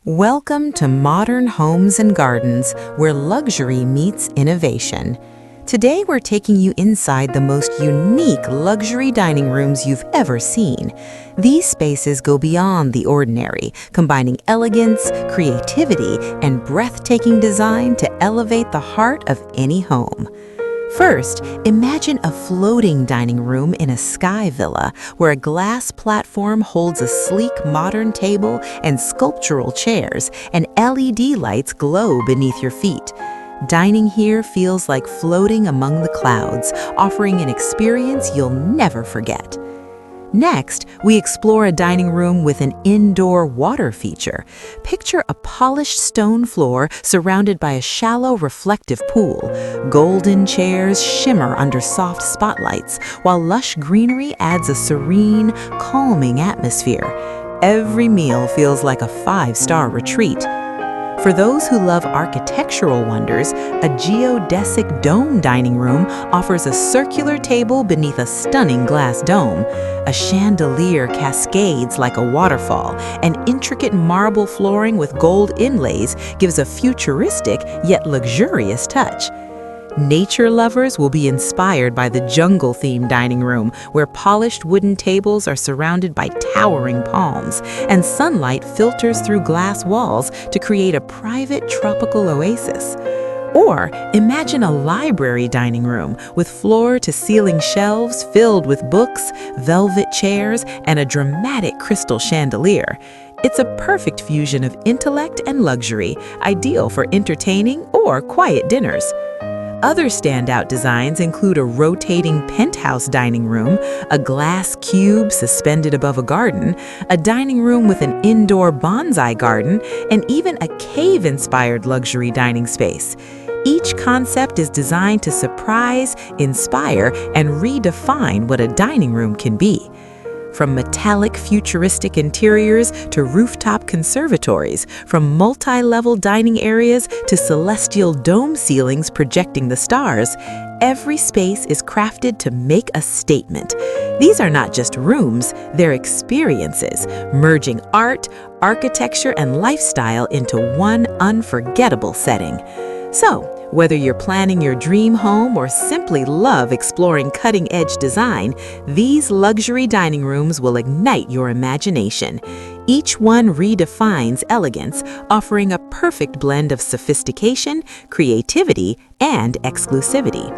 Welcome to Modern Homes and Gardens, where luxury meets innovation. Today we're taking you inside the most unique luxury dining rooms you've ever seen. These spaces go beyond the ordinary, combining elegance, creativity, and breathtaking design to elevate the heart of any home. First, imagine a floating dining room in a sky villa where a glass platform holds a sleek modern table and sculptural chairs, and LED lights glow beneath your feet. Dining here feels like floating among the clouds, offering an experience you'll never forget. Next, we explore a dining room with an indoor water feature. Picture a polished stone floor surrounded by a shallow reflective pool. Golden chairs shimmer under soft spotlights, while lush greenery adds a serene, calming atmosphere. Every meal feels like a five-star retreat. For those who love architectural wonders, a geodesic dome dining room offers a circular table beneath a stunning glass dome. A chandelier cascades like a waterfall, and intricate marble flooring with gold inlays gives a futuristic yet luxurious touch. Nature lovers will be inspired by the jungle-themed dining room, where polished wooden tables are surrounded by towering palms, and sunlight filters through glass walls to create a private tropical oasis. Or imagine a library dining room with floor-to-ceiling shelves filled with books, velvet chairs, and a dramatic crystal chandelier. It's a perfect fusion of intellect and luxury, ideal for entertaining or quiet dinners. Other standout designs include a rotating penthouse dining room, a glass cube suspended above a garden, a dining room with an indoor bonsai garden, and even a cave-inspired luxury dining space. Each concept is designed to surprise, inspire, and redefine what a dining room can be. From metallic futuristic interiors to rooftop conservatories, from multi-level dining areas to celestial dome ceilings projecting the stars, every space is crafted to make a statement. These are not just rooms, they're experiences, merging art, architecture, and lifestyle into one unforgettable setting. So, whether you're planning your dream home or simply love exploring cutting-edge design, these luxury dining rooms will ignite your imagination. Each one redefines elegance, offering a perfect blend of sophistication, creativity, and exclusivity.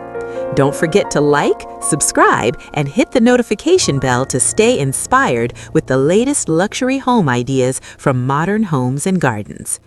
Don't forget to like, subscribe, and hit the notification bell to stay inspired with the latest luxury home ideas from Modern Homes and Gardens.